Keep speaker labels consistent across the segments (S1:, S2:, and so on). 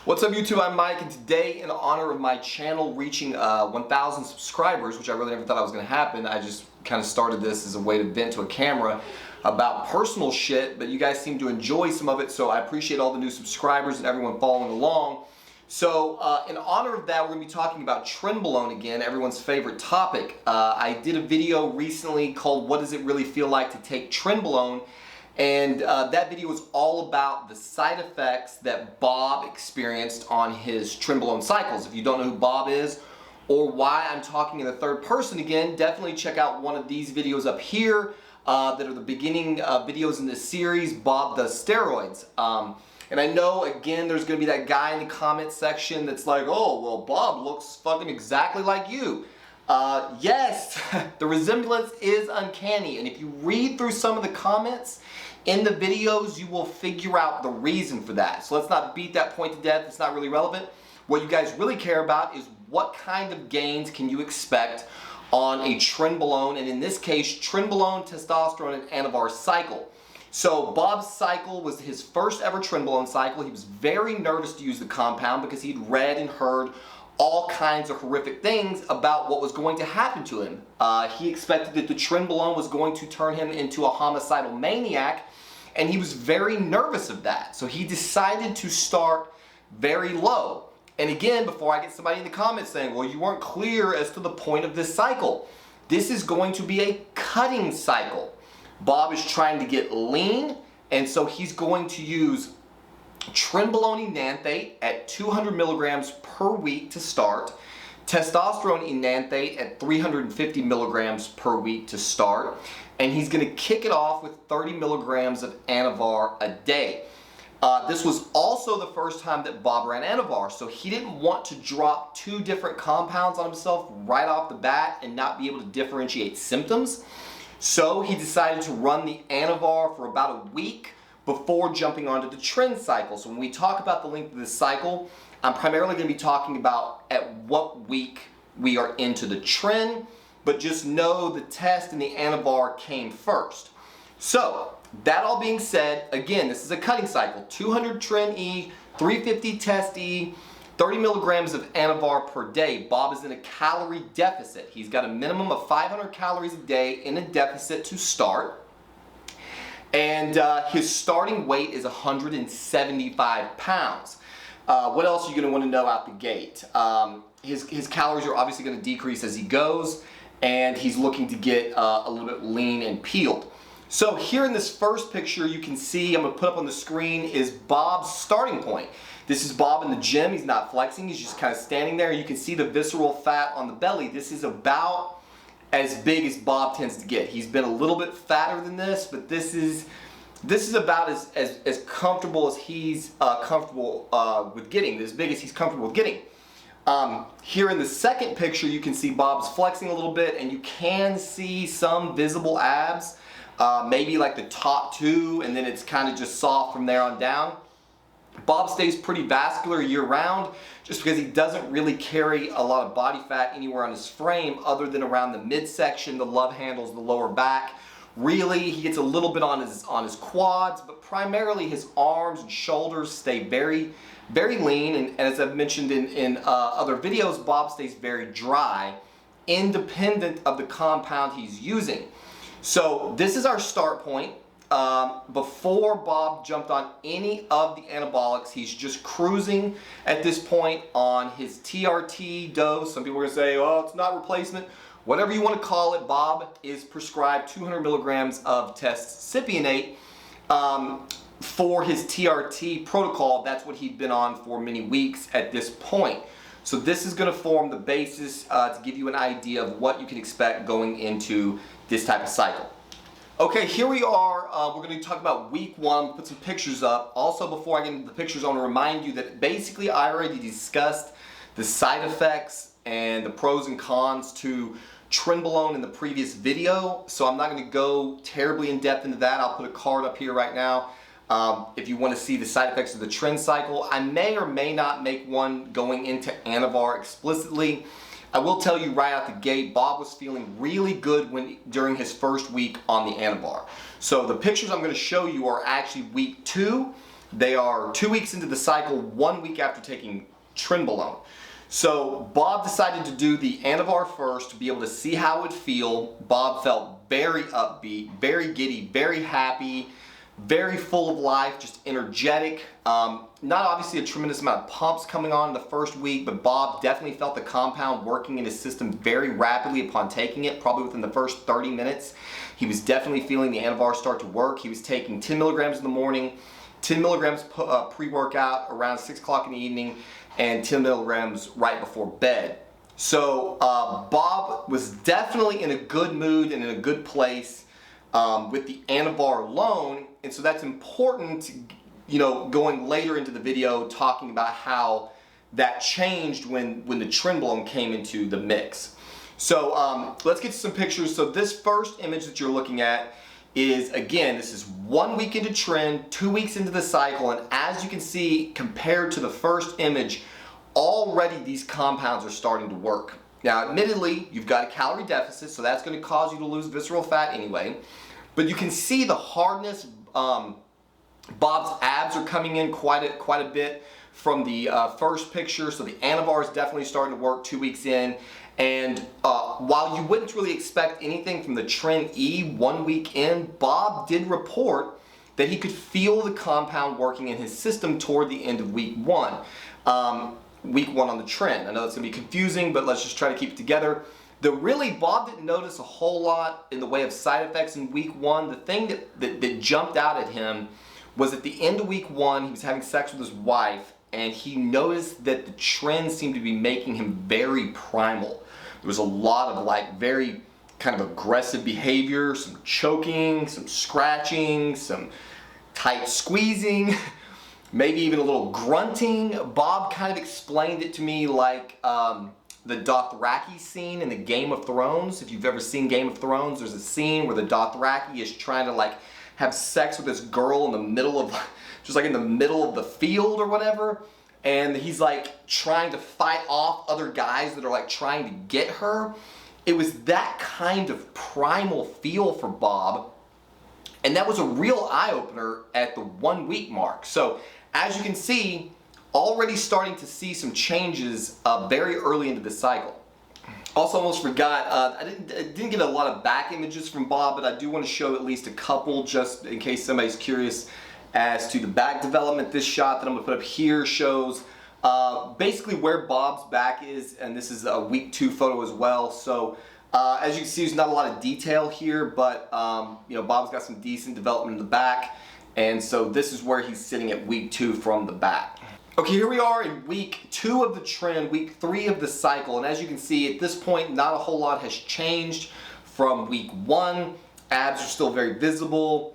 S1: What's up YouTube, I'm Mike, and today in honor of my channel reaching 1,000 subscribers, which I really never thought was going to happen, I just kind of started this as a way to vent to a camera about personal shit, but you guys seem to enjoy some of it, so I appreciate all the new subscribers and everyone following along. So in honor of that, we're going to be talking about Trenbolone again, everyone's favorite topic. I did a video recently called What Does It Really Feel Like to Take Trenbolone? And that video was all about the side effects that Bob experienced on his Trenbolone cycles. If you don't know who Bob is or why I'm talking in the third person again, definitely check out one of these videos up here that are the beginning videos in this series, Bob Does Steroids. And I know, again, there's going to be that guy in the comment section that's like, oh, well, Bob looks fucking exactly like you. Yes, the resemblance is uncanny, and if you read through some of the comments in the videos, you will figure out the reason for that. So let's not beat that point to death. It's not really relevant. What you guys really care about is what kind of gains can you expect on a Trenbolone, and in this case, Trenbolone, testosterone, and Anavar cycle. So Bob's cycle was his first ever Trenbolone cycle. He was very nervous to use the compound because he'd read and heard all kinds of horrific things about what was going to happen to him. He expected that the Trenbolone was going to turn him into a homicidal maniac, and he was very nervous of that. So he decided to start very low. And again, before I get somebody in the comments saying, well, you weren't clear as to the point of this cycle. This is going to be a cutting cycle. Bob is trying to get lean, and so he's going to use Trenbolone enanthate at 200 milligrams per week to start, testosterone enanthate at 350 milligrams per week to start, and he's going to kick it off with 30 milligrams of Anavar a day. This was also the first time that Bob ran Anavar, so he didn't want to drop two different compounds on himself right off the bat and not be able to differentiate symptoms. So he decided to run the Anavar for about a week before jumping onto the Tren cycle. So when we talk about the length of this cycle, I'm primarily going to be talking about at what week we are into the Tren, but just know the test and the Anavar came first. So that all being said, again, this is a cutting cycle. 200 Tren E, 350 test E, 30 milligrams of Anavar per day. Bob is in a calorie deficit. He's got a minimum of 500 calories a day in a deficit to start. And his starting weight is 175 pounds. What else are you going to want to know out the gate? His calories are obviously going to decrease as he goes, and he's looking to get a little bit lean and peeled. So here in this first picture you can see, I'm going to put up on the screen, is Bob's starting point. This is Bob in the gym. He's not flexing. He's just kind of standing there. You can see the visceral fat on the belly. This is about as big as Bob tends to get. He's been a little bit fatter than this, but this is about as comfortable as he's comfortable with getting, as big as he's comfortable with getting. Here in the second picture you can see Bob's flexing a little bit, and you can see some visible abs, maybe like the top two, and then it's kind of just soft from there on down. Bob stays pretty vascular year-round just because he doesn't really carry a lot of body fat anywhere on his frame other than around the midsection, the love handles, the lower back. Really, he gets a little bit on his quads, but primarily his arms and shoulders stay very, very lean. And as I've mentioned in other videos, Bob stays very dry, independent of the compound he's using. So this is our start point. Before Bob jumped on any of the anabolics, he's just cruising at this point on his TRT dose. Some people are going to say, oh, it's not replacement. Whatever you want to call it, Bob is prescribed 200 milligrams of tescipionate for his TRT protocol. That's what he'd been on for many weeks at this point. So this is going to form the basis to give you an idea of what you can expect going into this type of cycle. Okay, here we are. We're going to talk about week one, put some pictures up. Also, before I get into the pictures, I want to remind you that basically I already discussed the side effects and the pros and cons to Trenbolone in the previous video, so I'm not going to go terribly in depth into that. I'll put a card up here right now if you want to see the side effects of the Tren cycle. I may or may not make one going into Anavar explicitly. I will tell you right out the gate, Bob was feeling really good during his first week on the Anavar. So the pictures I'm going to show you are actually week 2. They are 2 weeks into the cycle, 1 week after taking Trenbolone. So Bob decided to do the Anavar first to be able to see how it would feel. Bob felt very upbeat, very giddy, very happy, very full of life, just energetic. Not obviously a tremendous amount of pumps coming on in the first week, but Bob definitely felt the compound working in his system very rapidly upon taking it, probably within the first 30 minutes. He was definitely feeling the Anavar start to work. He was taking 10 milligrams in the morning, 10 milligrams pre-workout around 6 o'clock in the evening, and 10 milligrams right before bed. So Bob was definitely in a good mood and in a good place with the Anavar alone, and so that's important, you know, going later into the video talking about how that changed when the Trenbolone came into the mix. So let's get to some pictures. So this first image that you're looking at is, again, this is 1 week into Tren, 2 weeks into the cycle, and as you can see, compared to the first image, already these compounds are starting to work. Now, admittedly, you've got a calorie deficit, so that's going to cause you to lose visceral fat anyway, but you can see the hardness. Bob's abs are coming in quite a bit from the first picture, so the Anavar is definitely starting to work 2 weeks in. And while you wouldn't really expect anything from the Tren E 1 week in, Bob did report that he could feel the compound working in his system toward the end of week one. Week one on the Tren. I know that's going to be confusing, but let's just try to keep it together. Bob didn't notice a whole lot in the way of side effects in week one. The thing that jumped out at him was at the end of week one, he was having sex with his wife, and he noticed that the Tren seemed to be making him very primal. There was a lot of like very kind of aggressive behavior, some choking, some scratching, some tight squeezing, maybe even a little grunting. Bob kind of explained it to me like the Dothraki scene in the Game of Thrones. If you've ever seen Game of Thrones, there's a scene where the Dothraki is trying to like have sex with this girl in the middle of, just like in the middle of the field or whatever. And he's like trying to fight off other guys that are like trying to get her. It was that kind of primal feel for Bob. And that was a real eye-opener at the 1 week mark. So as you can see, already starting to see some changes very early into the cycle. Also, almost forgot, I didn't get a lot of back images from Bob, but I do want to show at least a couple just in case somebody's curious as to the back development. This shot that I'm going to put up here shows basically where Bob's back is, and this is a week 2 photo as well. So as you can see, there's not a lot of detail here, but you know, Bob's got some decent development in the back, and so this is where he's sitting at week 2 from the back. Okay, here we are in week 2 of the Tren, week 3 of the cycle, and as you can see, at this point, not a whole lot has changed from week 1. Abs are still very visible.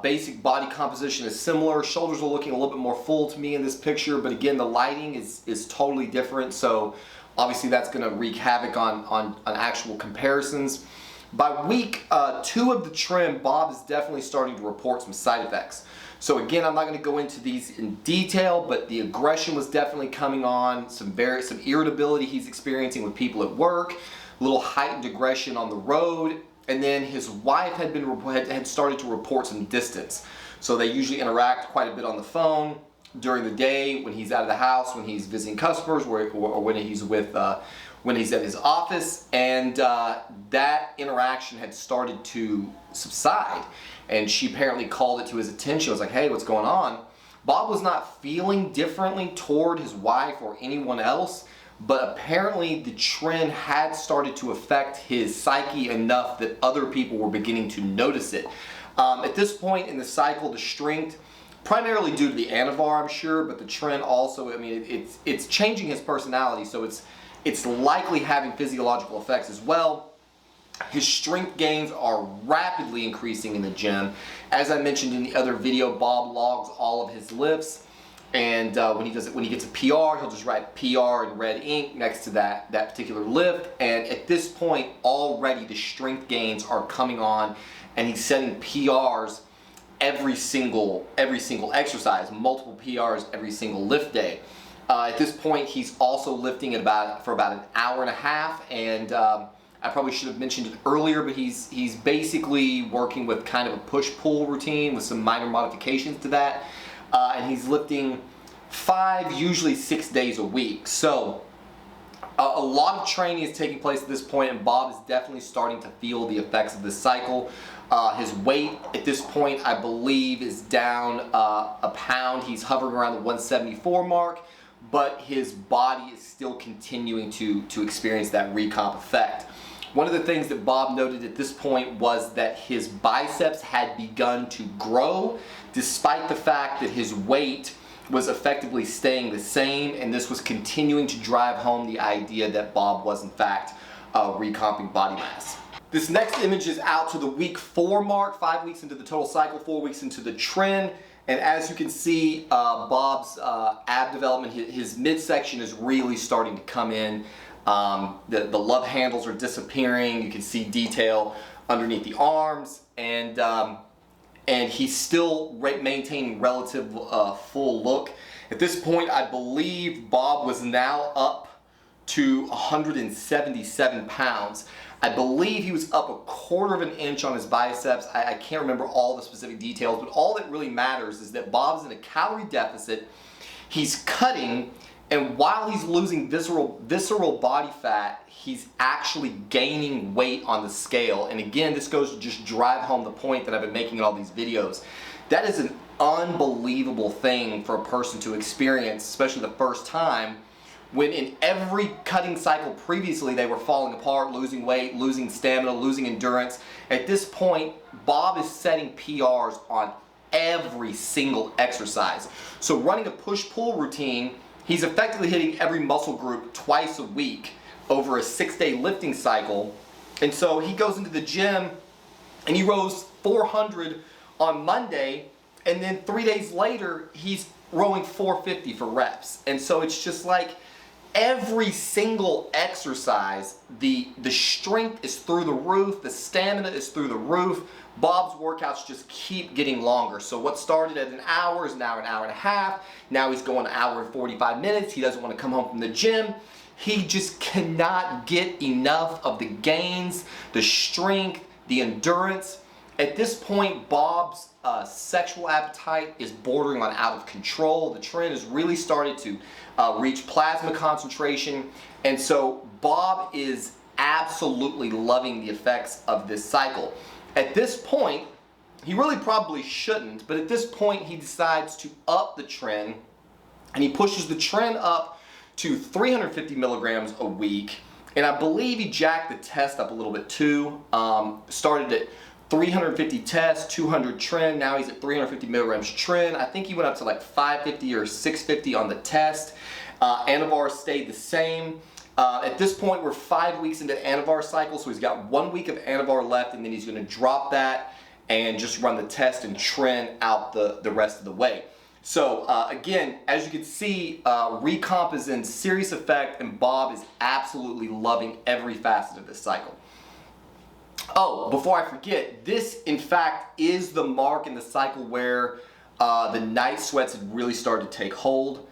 S1: Basic body composition is similar. Shoulders are looking a little bit more full to me in this picture, but again, the lighting is totally different, so obviously that's going to wreak havoc on actual comparisons. By week 2 of the Tren, Bob is definitely starting to report some side effects. So again, I'm not going to go into these in detail, but the aggression was definitely coming on, some irritability he's experiencing with people at work, a little heightened aggression on the road, and then his wife had started to report some distance. So they usually interact quite a bit on the phone during the day when he's out of the house, when he's visiting customers, or when he's when he's at his office, and that interaction had started to subside. And she apparently called it to his attention. Was like, hey, what's going on? Bob was not feeling differently toward his wife or anyone else, but apparently the Tren had started to affect his psyche enough that other people were beginning to notice it. At this point in the cycle, the strength, primarily due to the Anavar, I'm sure, but the Tren also, I mean, it's changing his personality, so it's likely having physiological effects as well. His strength gains are rapidly increasing in the gym. As I mentioned in the other video, Bob logs all of his lifts, and when he gets a PR, he'll just write PR in red ink next to that particular lift. And at this point, already the strength gains are coming on, and he's setting PRs every single exercise, multiple PRs every single lift day. At this point, he's also lifting for about an hour and a half, and I probably should have mentioned it earlier, but he's basically working with kind of a push-pull routine with some minor modifications to that. and he's lifting 5, usually 6 days a week. So a lot of training is taking place at this point, and Bob is definitely starting to feel the effects of this cycle. His weight at this point, I believe, is down a pound. He's hovering around the 174 mark, but his body is still continuing to experience that recomp effect. One of the things that Bob noted at this point was that his biceps had begun to grow, despite the fact that his weight was effectively staying the same, and this was continuing to drive home the idea that Bob was in fact recomping body mass. This next image is out to the week 4 mark, 5 weeks into the total cycle, 4 weeks into the trend. And as you can see, Bob's ab development, his midsection is really starting to come in. The love handles are disappearing. You can see detail underneath the arms, and he's still maintaining relative full look. At this point, I believe Bob was now up to 177 pounds. I believe he was up 1/4 of an inch on his biceps. I can't remember all the specific details, but all that really matters is that Bob's in a calorie deficit. He's cutting, and while he's losing visceral body fat, he's actually gaining weight on the scale. And again, this goes to just drive home the point that I've been making in all these videos. That is an unbelievable thing for a person to experience, especially the first time, when in every cutting cycle previously they were falling apart, losing weight, losing stamina, losing endurance. At this point, Bob is setting PRs on every single exercise. So running a push-pull routine, he's effectively hitting every muscle group twice a week over a 6-day lifting cycle. And so he goes into the gym and he rows 400 on Monday, and then 3 days later he's rowing 450 for reps. And so it's just like every single exercise, the strength is through the roof, the stamina is through the roof. Bob's workouts just keep getting longer. So what started at an hour is now an hour and a half. Now he's going an hour and 45 minutes. He doesn't want to come home from the gym. He just cannot get enough of the gains, the strength, the endurance. At this point, Bob's sexual appetite is bordering on out of control. The trend has really started to reach plasma concentration. And so Bob is absolutely loving the effects of this cycle. At this point, he really probably shouldn't, but at this point he decides to up the trend, and he pushes the trend up to 350 milligrams a week. And I believe he jacked the test up a little bit too. Started at 350 test, 200 trend, now he's at 350 milligrams trend. I think he went up to like 550 or 650 on the test. Anavar stayed the same. At this point, we're 5 weeks into Anavar cycle, so he's got 1 week of Anavar left, and then he's going to drop that and just run the test and trend out the rest of the way. So again, as you can see, recomp is in serious effect, and Bob is absolutely loving every facet of this cycle. Oh, before I forget, this in fact is the mark in the cycle where the night sweats had really started to take hold.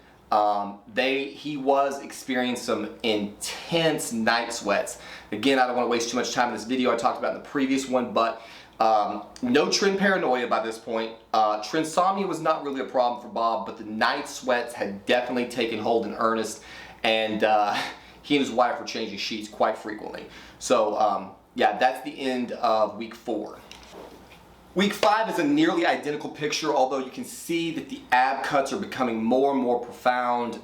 S1: He was experiencing some intense night sweats. Again, I don't want to waste too much time in this video. I talked about in the previous one, but no trend paranoia by this point. Trendsomnia was not really a problem for Bob, but the night sweats had definitely taken hold in earnest, and he and his wife were changing sheets quite frequently. So yeah, that's the end of week 4. Week 5 is a nearly identical picture, although you can see that the ab cuts are becoming more and more profound,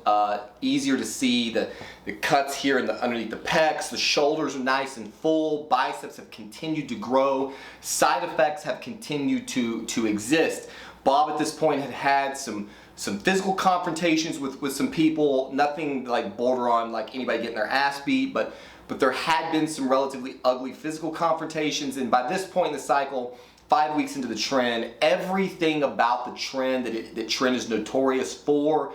S1: easier to see. The cuts here underneath the pecs, the shoulders are nice and full, biceps have continued to grow, side effects have continued to exist. Bob at this point had some physical confrontations with some people, nothing like border on like anybody getting their ass beat, but there had been some relatively ugly physical confrontations, and by this point in the cycle, 5 weeks into the trend, everything about the trend that trend is notorious for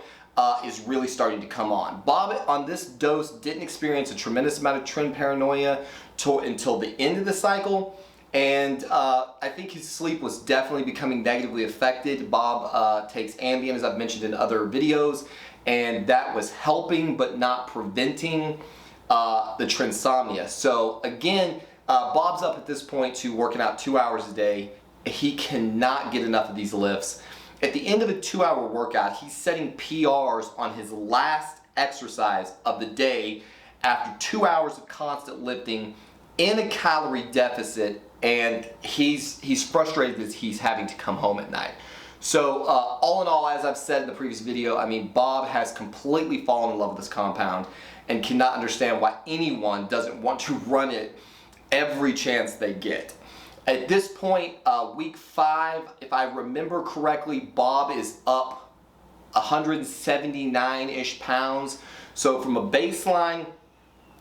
S1: is really starting to come on. Bob on this dose didn't experience a tremendous amount of trend paranoia until the end of the cycle, and I think his sleep was definitely becoming negatively affected. Bob takes Ambien, as I've mentioned in other videos, and that was helping but not preventing the trendsomnia. So again, Bob's up at this point to working out 2 hours a day. He cannot get enough of these lifts. At the end of a 2-hour workout, he's setting PRs on his last exercise of the day after 2 hours of constant lifting in a calorie deficit, and he's frustrated that he's having to come home at night. So all in all, as I've said in the previous video, I mean, Bob has completely fallen in love with this compound and cannot understand why anyone doesn't want to run it every chance they get. At this point, week 5, if I remember correctly, Bob is up 179-ish pounds. So from a baseline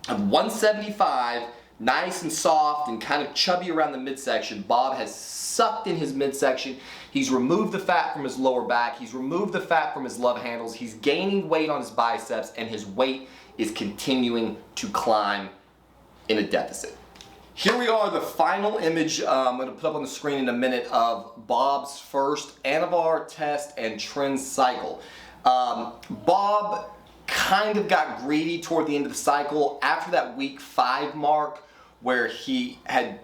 S1: of 175, nice and soft and kind of chubby around the midsection, Bob has sucked in his midsection. He's removed the fat from his lower back. He's removed the fat from his love handles. He's gaining weight on his biceps, and his weight is continuing to climb in a deficit. Here we are, the final image I'm going to put up on the screen in a minute of Bob's first Anavar test and Tren cycle. Bob kind of got greedy toward the end of the cycle after that week 5 mark, where he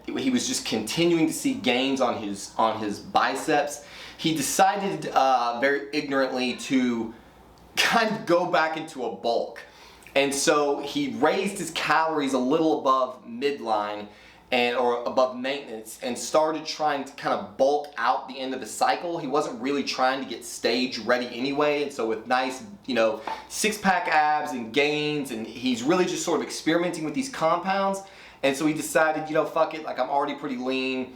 S1: was just continuing to see gains on his biceps. He decided very ignorantly to kind of go back into a bulk. And so he raised his calories a little above midline or above maintenance, and started trying to kind of bulk out the end of the cycle. He wasn't really trying to get stage ready anyway, and so with nice, you know, 6-pack abs and gains, and he's really just sort of experimenting with these compounds. And so he decided, you know, fuck it, like I'm already pretty lean.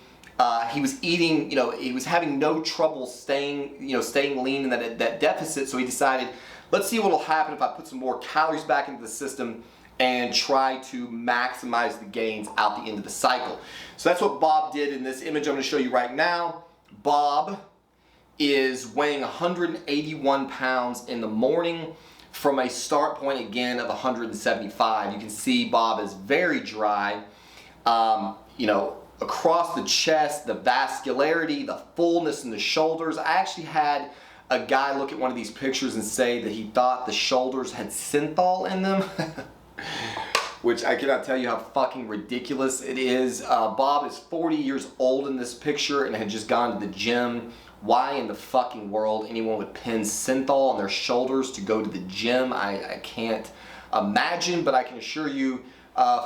S1: He was eating, you know, he was having no trouble staying lean in that deficit. So he decided, let's see what will happen if I put some more calories back into the system and try to maximize the gains out the end of the cycle. So that's what Bob did in this image I'm going to show you right now. Bob is weighing 181 pounds in the morning from a start point again of 175. You can see Bob is very dry. You know, across the chest, the vascularity, the fullness in the shoulders. I actually had a guy look at one of these pictures and say that he thought the shoulders had synthol in them. Which I cannot tell you how fucking ridiculous it is. Bob is 40 years old in this picture and had just gone to the gym. Why in the fucking world anyone would pin synthol on their shoulders to go to the gym, I can't imagine, but I can assure you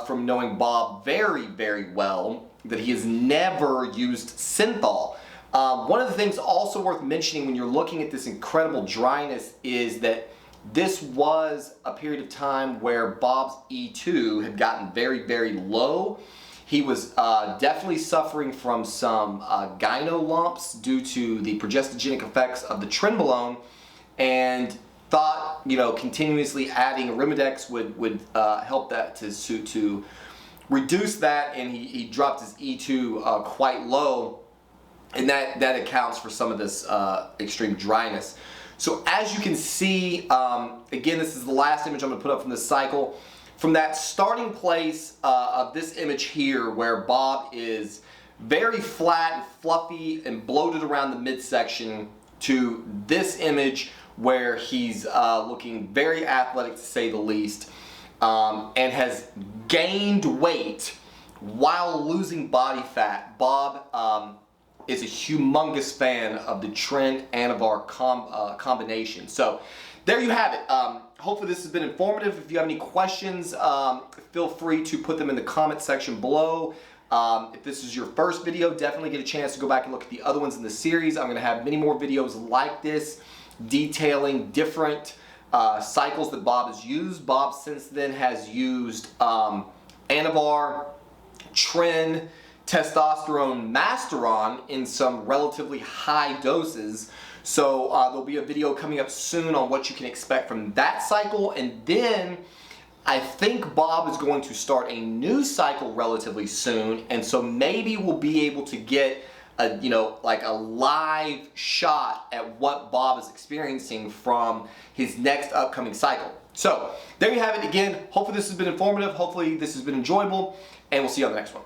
S1: from knowing Bob very, very well that he has never used synthol. One of the things also worth mentioning when you're looking at this incredible dryness is that this was a period of time where Bob's E2 had gotten very, very low. He was definitely suffering from some gyno lumps due to the progestogenic effects of the Trenbolone, and thought, you know, continuously adding Arimidex would help that to reduce that, and he dropped his E2 quite low, and that accounts for some of this extreme dryness. So as you can see, again, this is the last image I'm going to put up from this cycle. From that starting place of this image here, where Bob is very flat and fluffy and bloated around the midsection, to this image where he's looking very athletic to say the least, and has gained weight while losing body fat. Bob is a humongous fan of the Tren Anavar combination. So there you have it. Hopefully this has been informative. If you have any questions, feel free to put them in the comment section below. If this is your first video, definitely get a chance to go back and look at the other ones in the series. I'm going to have many more videos like this detailing different cycles that Bob has used. Bob since then has used Anavar, Tren, testosterone, Masteron in some relatively high doses. So there'll be a video coming up soon on what you can expect from that cycle, and then I think Bob is going to start a new cycle relatively soon, and so maybe we'll be able to get a, you know, like a live shot at what Bob is experiencing from his next upcoming cycle. So there you have it again. Hopefully this has been informative. Hopefully this has been enjoyable, and we'll see you on the next one.